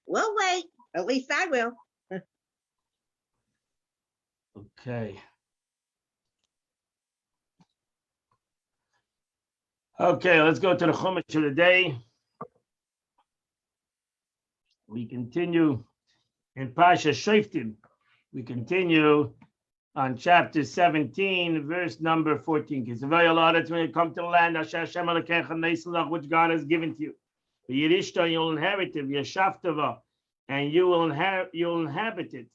We'll wait. At least I will. Okay. Okay, let's go to the Chumash of the day. We continue in Pasha Shoftim. We continue on chapter 17, verse number 14. It's very a lot when you come to the land which God has given to you. Yerishta, you'll inherit it. Yeshaftava, and you'll inhabit it.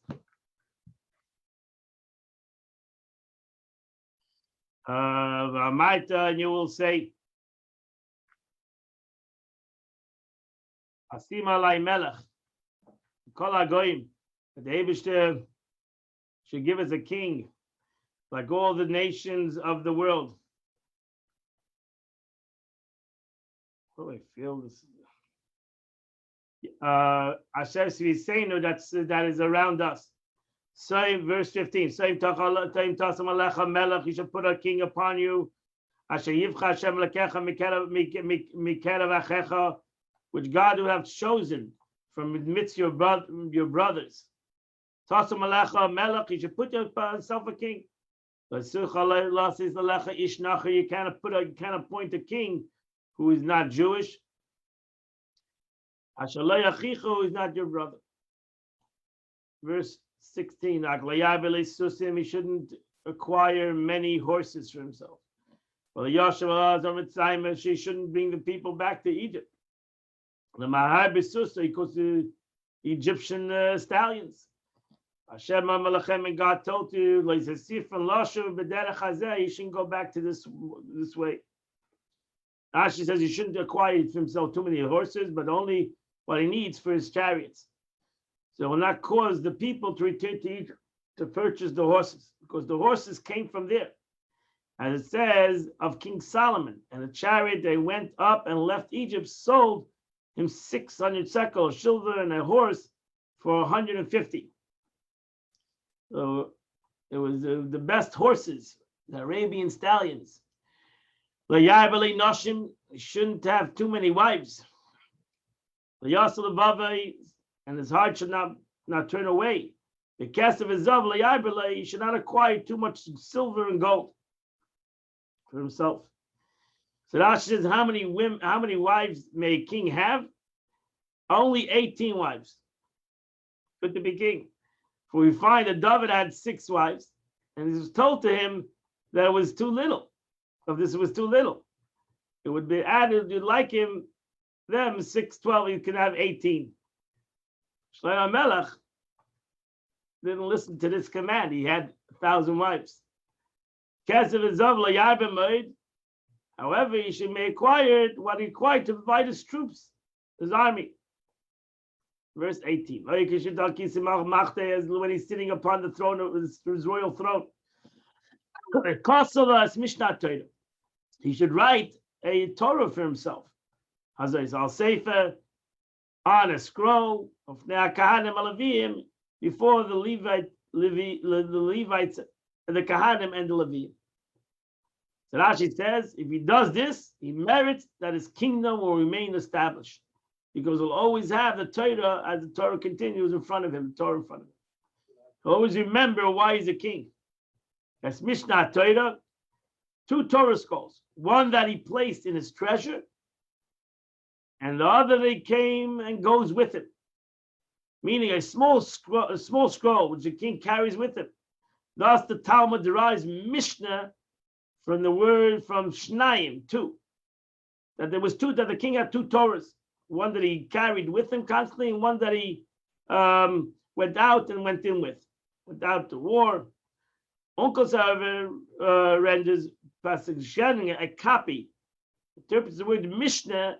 V'amaita, and you will say, Asim alai melech, kol hagoyim, that the Eibishter should give us a king, like all the nations of the world. Oh, I feel this. Asher Svisenu, that is around us. Same verse 15. Same tasam alecha melech. He should put a king upon you. Asher yivcha Hashem lekecha mikerav achecha, which God will have chosen from amidst your brothers. Tasam alecha melech. He should put himself a king. You can't appoint a king who is not Jewish. Who is not your brother. Verse 16. He shouldn't acquire many horses for himself. She shouldn't bring the people back to Egypt. He goes to Egyptian stallions. Hashem and God told you, you shouldn't go back to this way. Rashi says he shouldn't acquire for himself too many horses, but only what he needs for his chariots. So it will not cause the people to return to Egypt to purchase the horses, because the horses came from there. As it says of King Solomon, and the chariot they went up and left Egypt sold him 600 shekels silver and a horse for 150. So it was the best horses, the Arabian stallions. Noshim, shouldn't have too many wives. And his heart should not turn away. The cast of his zav, he should not acquire too much silver and gold for himself. So Rashi says, how many wives may a king have? Only 18 wives. Good to be king. For we find that David had 6 wives, and it was told to him that it was too little. Of this, it was too little. It would be added, you'd like him, them 6, 12, you can have 18. Shlomo Melech didn't listen to this command. He had 1,000 wives. However, he should be acquired what he acquired to provide his troops, his army. Verse 18. When he's sitting upon the throne of his royal throne. He should write a Torah for himself. Al Sefer, on a scroll of Kahanim Alavim, before the Levites, the Kahanim and the Levim. So Rashi says, if he does this, he merits that his kingdom will remain established, because he'll always have the Torah as the Torah continues in front of him, the Torah in front of him. He'll always remember why he's a king. That's Mishnah Torah, 2 Torah scrolls, one that he placed in his treasure, and the other that came and goes with him, meaning a small scroll which the king carries with him. Thus, the Talmud derives Mishnah from the word from Shnayim, 2. That there was 2, that the king had 2 Torahs, one that he carried with him constantly, and one that he went out and went in with, without the war. Uncles, however, renders passage a copy, interprets the word Mishnah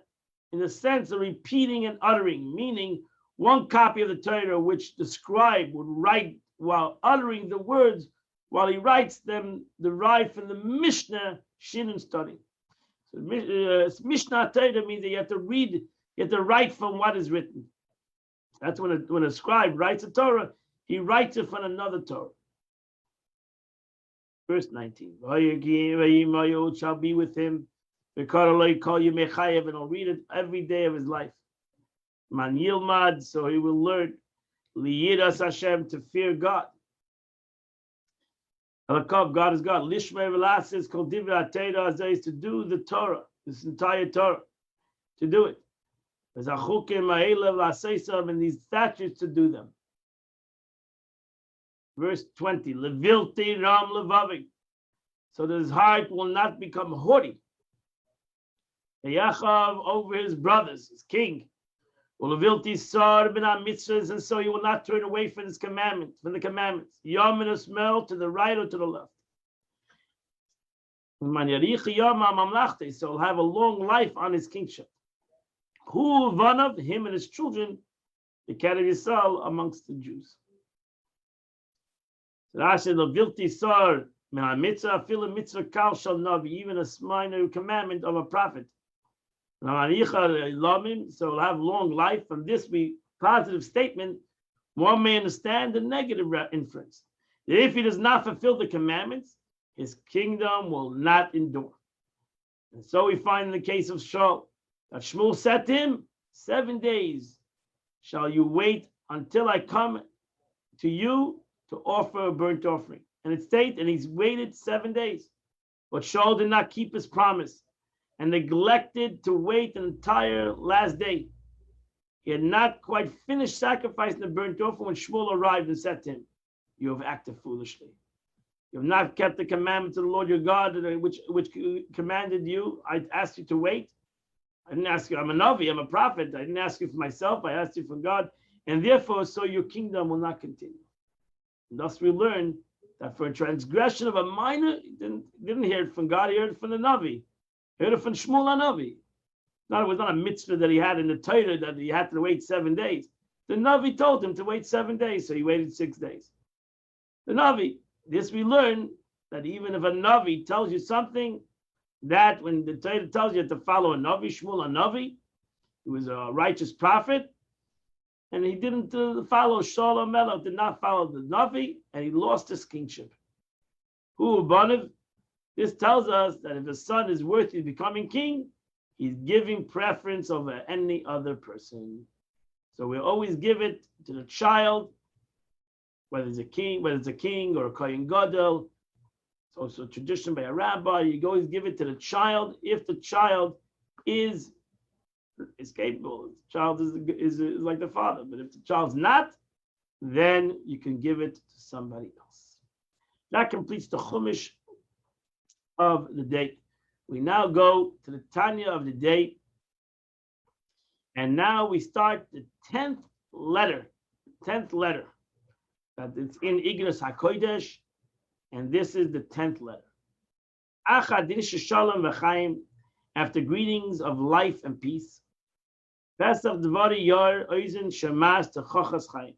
in the sense of repeating and uttering, meaning one copy of the Torah which the scribe would write while uttering the words, while he writes them, derived from the Mishnah Shin and study. So Mishnah Torah means that you have to read, you have to write from what is written. That's when a scribe writes a Torah, he writes it from another Torah. Verse 19. Shall be with him. And I'll read it every day of his life. Man Yilmad, so he will learn Liyiras Hashem, to fear God. Alakov, God is God. Lishmei v'lasis kol divrei HaTorah is to do the Torah, this entire Torah, to do it. There's a chukim ha'ela v'aseisav, and these statutes to do them. Verse 20, Levilti ram levavik, so that his heart will not become haughty. Yachav over his brothers, his king. Levilti sar ben mitzvahs, and so he will not turn away from his commandments, from the commandments. Yom and smell to the right or to the left. So he'll have a long life on his kingship. Who one of him and his children, the cat of Yisrael amongst the Jews. Rashi Levilti sar ben mitzvah, fil mitzvah kal shal navi, even a minor commandment of a prophet. So he'll have long life. From this positive statement, one may understand the negative inference. That if he does not fulfill the commandments, his kingdom will not endure. And so we find in the case of Shaul, that Shmuel said to him, 7 days shall you wait until I come to you to offer a burnt offering. And it states, and he's waited 7 days. But Shaul did not keep his promise and neglected to wait an entire last day. He had not quite finished sacrificing the burnt offering when Shmuel arrived and said to him, you have acted foolishly. You have not kept the commandments of the Lord your God, which commanded you. I asked you to wait. I didn't ask you, I'm a Navi, I'm a prophet. I didn't ask you for myself, I asked you for God. And therefore, so your kingdom will not continue. And thus we learn that for a transgression of a minor, he didn't hear it from God, he heard it from the Navi. He heard it from Shmuel HaNavi. No, it was not a mitzvah that he had in the Torah that he had to wait 7 days. The Navi told him to wait 7 days, so he waited 6 days. The Navi, this we learn that even if a Navi tells you something, that when the Torah tells you to follow a Navi, Shmuel HaNavi, he was a righteous prophet, and he didn't follow Shaul HaMelech, did not follow the Navi, and he lost his kingship. Who Banav? This tells us that if a son is worthy of becoming king, he's giving preference over any other person. So we always give it to the child, whether it's a king or a Kohen Gadol. It's also a tradition by a rabbi. You always give it to the child if the child is capable. The child is like the father. But if the child's not, then you can give it to somebody else. That completes the Chumash of the day. We now go to the Tanya of the day. And now we start the 10th letter. That it's in Igros HaKodesh. And this is the 10th letter. After greetings of life and peace. Pesach Dvari Yor Oizen Shemas Techochas Chaim.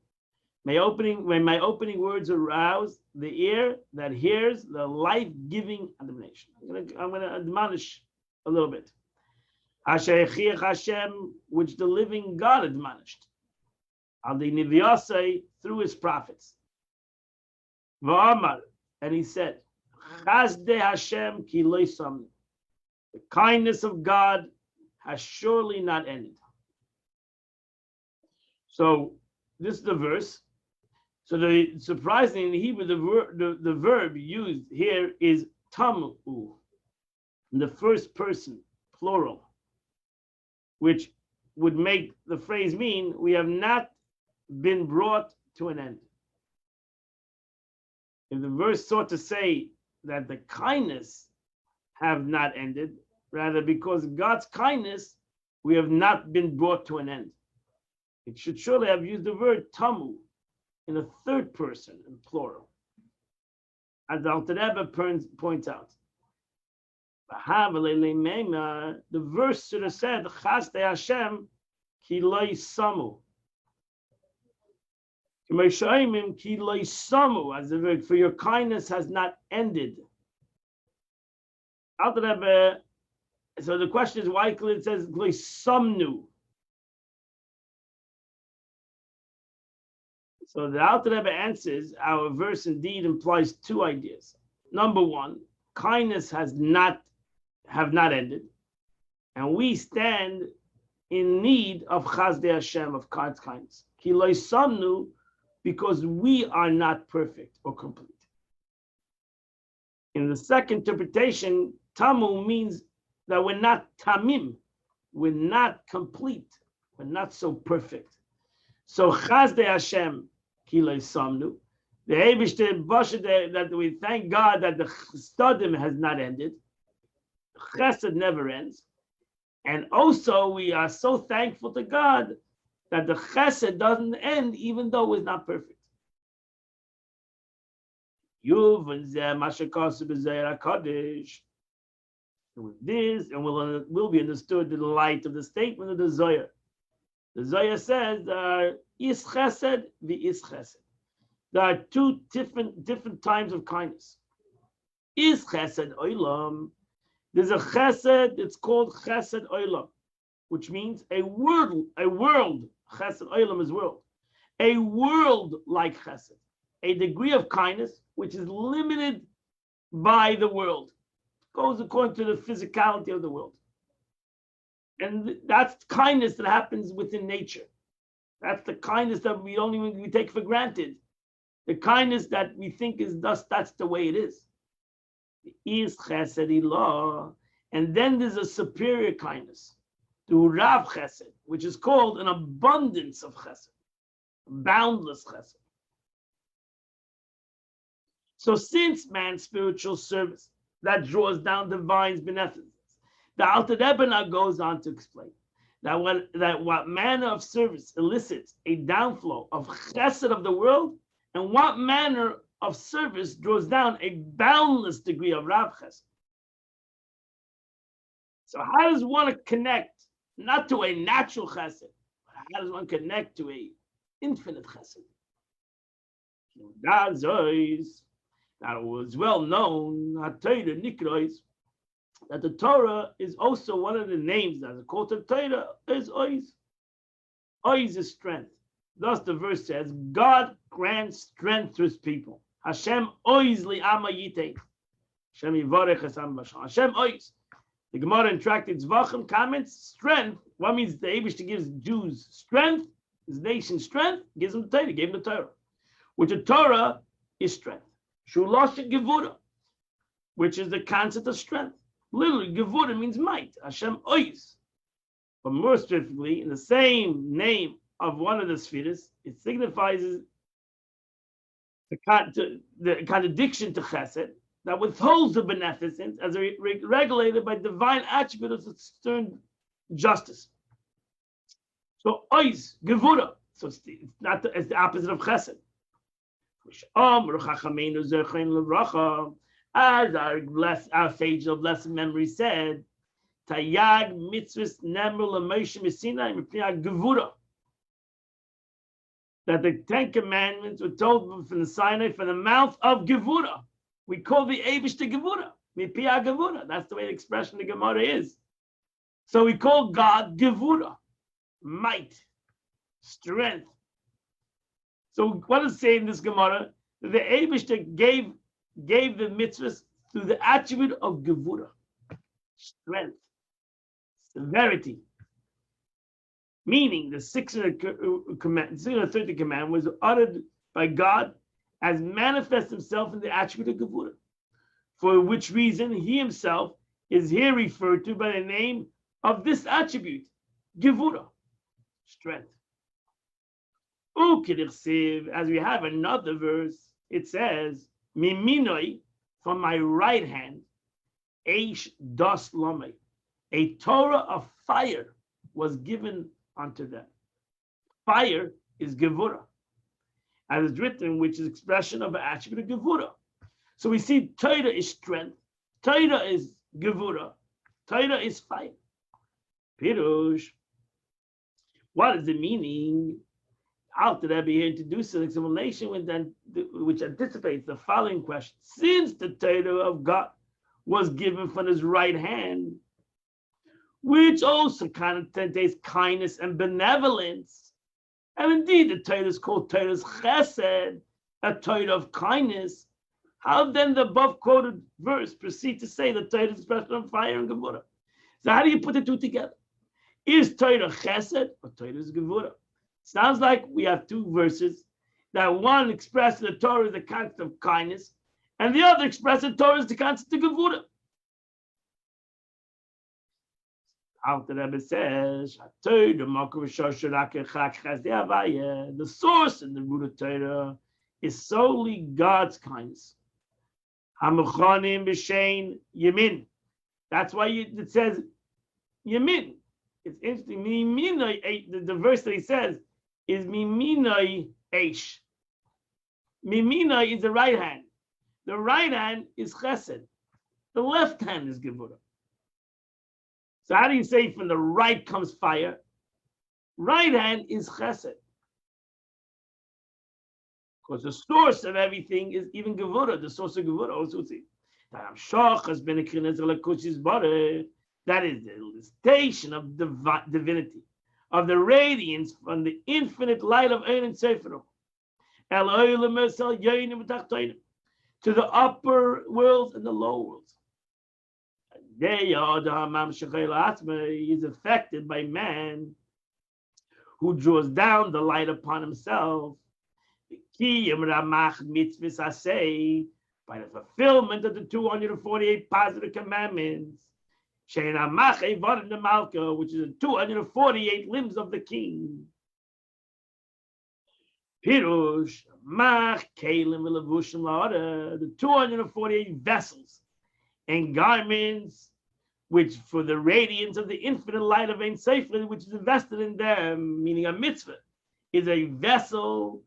When my opening words arouse the ear that hears the life-giving admonition. I'm going to admonish a little bit. Hashem, which the living God admonished. Al the Niviyasei, through his prophets. V'amar, and he said, Chasde Hashem ki lo samnu. The kindness of God has surely not ended. So this is the verse. So surprisingly, in Hebrew, the verb used here is tamu, in the first person, plural, which would make the phrase mean we have not been brought to an end. If the verse sought to say that the kindness have not ended, rather because God's kindness, we have not been brought to an end. It should surely have used the word tamu in a third person, in plural. As the Alter Rebbe points out, the verse should have said, Chasdei Hashem ki lo samu. Ki lo samu, as the word, for your kindness has not ended. Alter Rebbe, so the question is, why it says lo samnu? So the Alter Rebbe answers, our verse indeed implies two ideas. Number one, kindness have not ended, and we stand in need of Chazdei Hashem, of God's kindness. Ki lo samnu, because we are not perfect or complete. In the second interpretation, tamu means that we're not tamim, we're not complete, we're not so perfect. So Chazdei Hashem, ki lo samnu, the Eibishter that we thank God that the Chasadim has not ended. Chesed never ends. And also we are so thankful to God that the Chesed doesn't end even though it's not perfect. With this, and will be understood in the light of the statement of the Zohar. The Zohar says is Chesed v'is Chesed. There are two different types of kindness. Is Chesed Olam. There's a Chesed, it's called Chesed Olam, which means a world, Chesed Olam is world. A world like Chesed, a degree of kindness which is limited by the world. It goes according to the physicality of the world. And that's kindness that happens within nature. That's the kindness that we take for granted. The kindness that we think is that's the way it is. Is Chesed Ilah, and then there's a superior kindness, to Rav Chesed, which is called an abundance of Chesed, boundless Chesed. So since man's spiritual service that draws down divine beneficence, the Alter Rebbe now goes on to explain that what manner of service elicits a downflow of Chesed of the world, and what manner of service draws down a boundless degree of Rav Chesed. So how does one connect not to a natural Chesed, but how does one connect to a infinite Chesed? That was well known that the Torah is also one of the names that is called the Torah is Oiz. Oiz is strength. Thus the verse says, God grants strength to his people. Hashem oiz li ama yitein. Hashem yivarech esam b'sham. Hashem oiz. The Gemara in Tractate Zvachim comments, strength. What means the Eibishter gives Jews strength, his nation strength, gives them the Torah, gave them the Torah. Which the Torah is strength. Shuloshet gevura, which is the concept of strength. Literally, gevura means might. Hashem oiz. But more specifically, in the same name of one of the spheres, it signifies the contradiction to Chesed that withholds the beneficence as regulated by divine attributes of stern justice. So Oiz, Gevura, so it's the opposite of Chesed. As our sage of blessed memory said, Tayag mitzvahs nemr l'Moshe Messina m'pnei Gevura. That the 10 Commandments were told from the Sinai, from the mouth of Gevura. We call the Eibishter Gevura, Mipia Gevura. That's the way the expression of the Gemara is. So we call God Gevura, might, strength. So what does it say in this Gemara? The Eibishter gave the mitzvahs through the attribute of Gevura, strength, severity. Meaning the 630 command was uttered by God as manifest himself in the attribute of Gevura, for which reason he himself is here referred to by the name of this attribute, Gevura, strength. As we have another verse, it says, Miminoi, from my right hand, Eish das Lomei, a Torah of fire was given unto them. Fire is Gevura, as it's written, which is expression of an attribute of Gevura. So we see Torah is strength, Torah is Gevura, Torah is fire. Pirush. What is the meaning? Alter Rebbe here introduces an explanation which anticipates the following question. Since the Torah of God was given from his right hand, which also contains kindness and benevolence, and indeed the Torah is called Torah's Chesed, a Torah of kindness, how then the above quoted verse proceed to say the Torah is expression of fire and Gemara? So how do you put the two together? Is Torah chesed or Torah is gevura? Sounds like we have two verses that one expresses the Torah as the concept of kindness, and the other expresses the Torah as the concept of gevura. After the Rebbe says, the source and the root of Torah is solely God's kindness. Hamuchanim b'shein yamin. That's why it says yamin. It's interesting. The verse that he says is miminoi eish. Mimina is the right hand. The right hand is chesed. The left hand is gevura. So how do you say from the right comes fire? Right hand is chesed. Because the source of everything is even gevura. The source of gevura also see. That is the station of divinity, of the radiance from the infinite light of Ein and Sefer. To the upper worlds and the lower worlds. He is affected by man who draws down the light upon himself by the fulfillment of the 248 positive commandments, which is the 248 limbs of the king. Pirush, the 248 vessels and garments, which for the radiance of the infinite light of Ein Sefer, which is invested in them, meaning a mitzvah, is a vessel.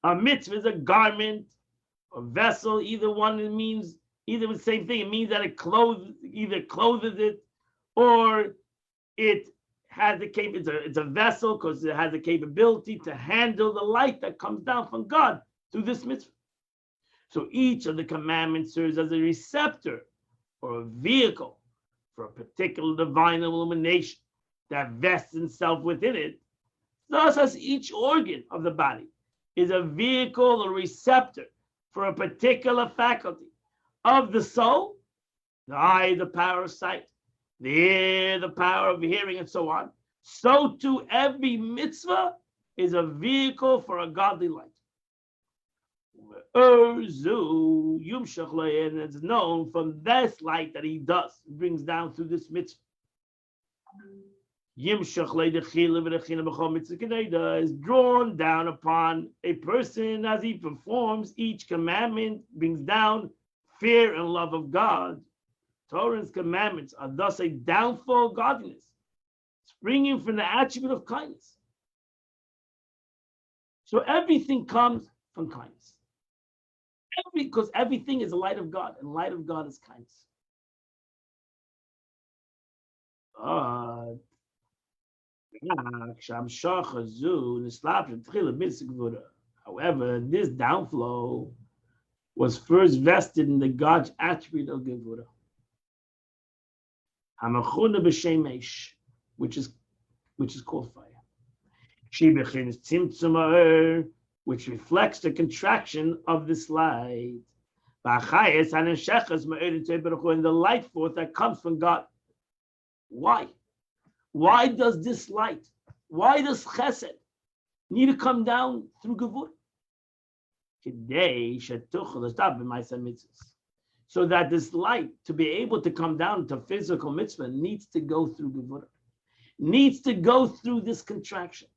A mitzvah is a garment, a vessel. Either one it means either the same thing. It means that it either clothes it, or it has the it's a vessel because it has the capability to handle the light that comes down from God through this mitzvah. So each of the commandments serves as a receptor or a vehicle for a particular divine illumination that vests itself within it. Thus, as each organ of the body is a vehicle or receptor for a particular faculty of the soul, the eye, the power of sight, the ear, the power of hearing, and so on, so too every mitzvah is a vehicle for a godly light. And it's known from this light that he brings down through this mitzvah. Is drawn down upon a person as he performs each commandment, brings down fear and love of God. Torah's commandments are thus a downfall of godliness, springing from the attribute of kindness. So everything comes from kindness. Because everything is the light of God, and light of God is kindness. However, this downflow was first vested in the God's attribute of Gevura, which is called fire. Which reflects the contraction of this light. And the light forth that comes from God. Why? Why does this light, why does chesed need to come down through Gevura? So that this light, to be able to come down to physical mitzvah, needs to go through Gevura, needs to go through this contraction.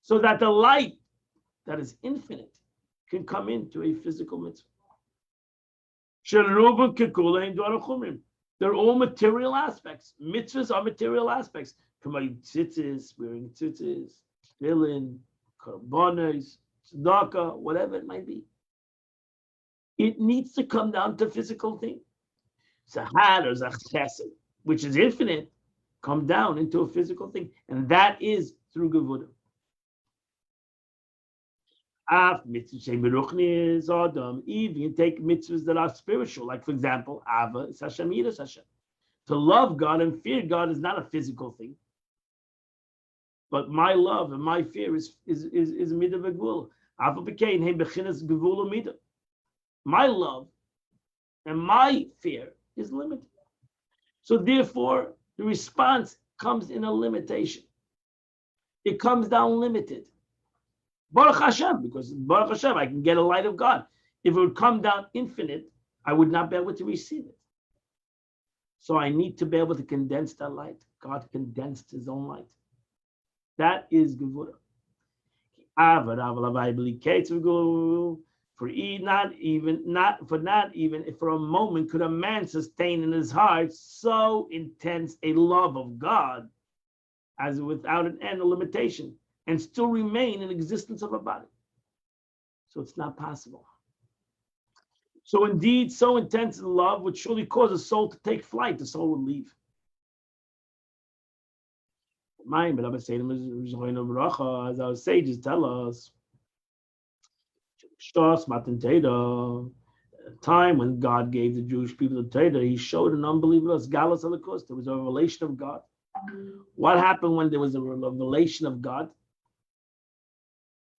So that the light that is infinite can come into a physical mitzvah. They're all material aspects. Mitzvahs are material aspects. Tzitzis, wearing tzitzis, tefillin, korbanos, tzedakah, whatever it might be. It needs to come down to physical thing. Sahad or chesed, which is infinite, come down into a physical thing. And that is through Gevura. Even you take mitzvahs that are spiritual, like for example, Ava is Hashem, Yiras Hashem. To love God and fear God is not a physical thing. But my love and my fear is midah v'gvula. Ava b'kein hem bechinas gvula midah. My love and my fear is limited. So therefore, The response comes in a limitation. It comes down limited. Baruch Hashem, because Baruch Hashem, I can get a light of God. If it would come down infinite, I would not be able to receive it. So I need to be able to condense that light. God condensed his own light. That is Gevurah. Not even if for a moment could a man sustain in his heart so intense a love of God as without an end or limitation and still remain in existence of a body. So it's not possible. So indeed, so intense love would surely cause a soul to take flight. The soul would leave. As our sages tell us, a time when God gave the Jewish people the Torah, he showed an unbelievable galus holocaust. There was a revelation of God. What happened when there was a revelation of God?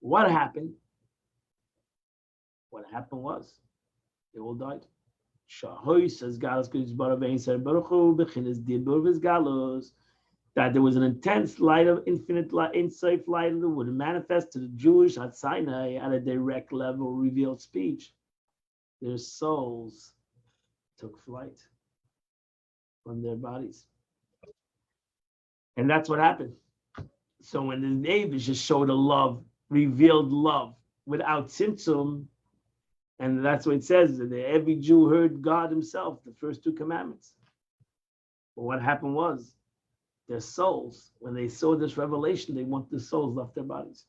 What happened? What happened was they all died. Shahoy says galus that there was an intense light of infinite light, insight light that would manifest to the Jewish at Sinai at a direct level, revealed speech. Their souls took flight from their bodies. And that's what happened. So when the neighbors just showed a love, revealed love without tzimtzum, and that's what it says, that every Jew heard God himself, the first two commandments. But what happened was, their souls, when they saw this revelation, they want the souls left their bodies.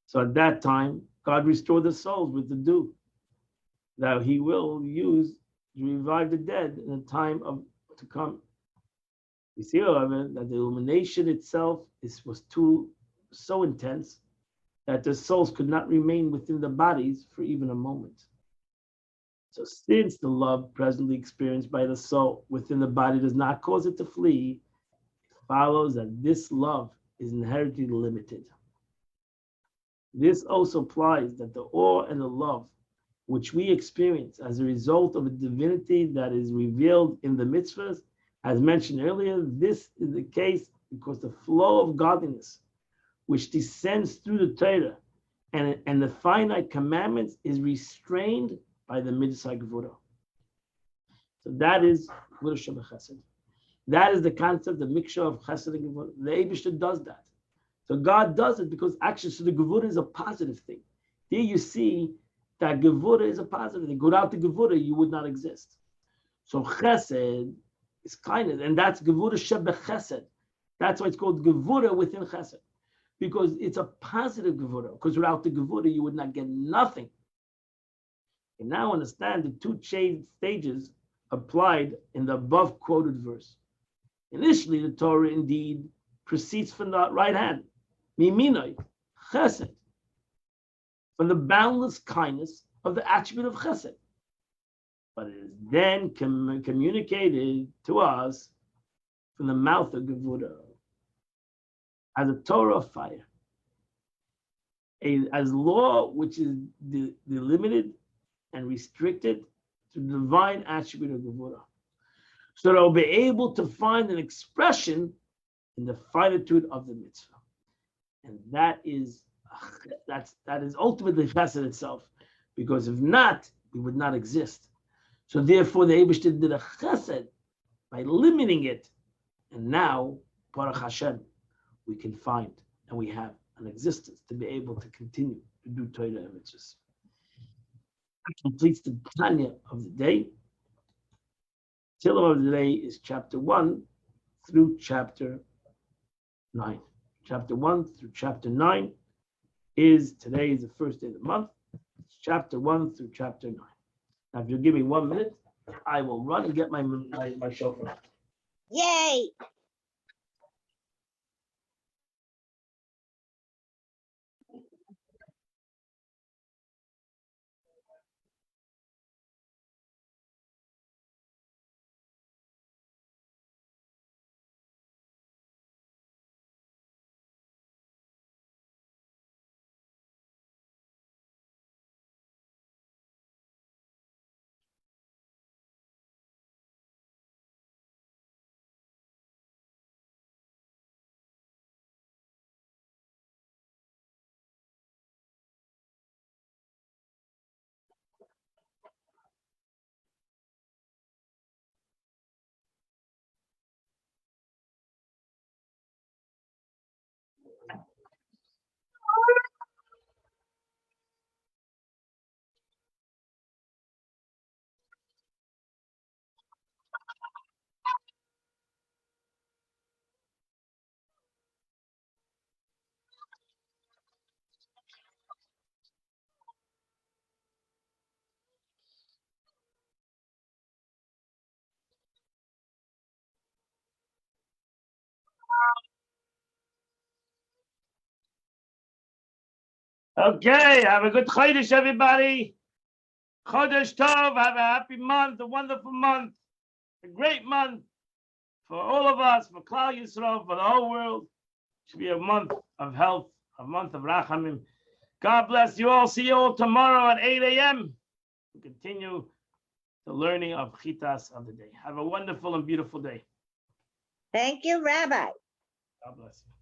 So at that time, God restored the souls with the dew that he will use to revive the dead in the time of to come. We see, however, that the illumination itself was so intense that the souls could not remain within the bodies for even a moment. So since the love presently experienced by the soul within the body does not cause it to flee, it follows that this love is inherently limited. This also implies that the awe and the love which we experience as a result of a divinity that is revealed in the mitzvahs, as mentioned earlier, this is the case because the flow of godliness which descends through the Torah and the finite commandments is restrained by the mitzvah Gevurah. So that is Gevurah Shebechesed. That is the concept, the mixture of Chesed and Gevurah. The Eibishter does that. So God does it because actually, so the Gevurah is a positive thing. There you see that Gevurah is a positive thing. Without the Gevurah, you would not exist. So Chesed is kindness, and that's Gevurah Shebechesed. That's why it's called Gevurah within Chesed, because it's a positive Gevurah. Because without the Gevurah, you would not get nothing. And now understand the two stages applied in the above quoted verse. Initially, the Torah indeed proceeds from the right hand, miminoi, chesed, from the boundless kindness of the attribute of chesed. But it is then communicated to us from the mouth of Gevurah as a Torah of fire, as law which is delimited and restricted to the divine attribute of Gevurah. So they'll be able to find an expression in the finitude of the mitzvah. And that is ultimately chesed itself, because if not, we would not exist. So therefore, the Eibishter did a chesed by limiting it. And now, Baruch Hashem, we can find and we have an existence to be able to continue to do Torah and mitzvahs. Completes the Tanya of the day. Tillim of the day is chapter 1 through chapter 9. Chapter 1 through chapter 9 today is the first day of the month. It's chapter 1 through chapter 9. Now, if you'll give me 1 minute, I will run and get my shofar. Yay! Okay, have a good Chodesh, everybody. Chodesh Tov, have a happy month, a wonderful month, a great month for all of us, for Klal Yisrael, for the whole world. It should be a month of health, a month of Rachamim. God bless you all. See you all tomorrow at 8 a.m. We continue the learning of Chitas of the day. Have a wonderful and beautiful day. Thank you, Rabbi. God bless you.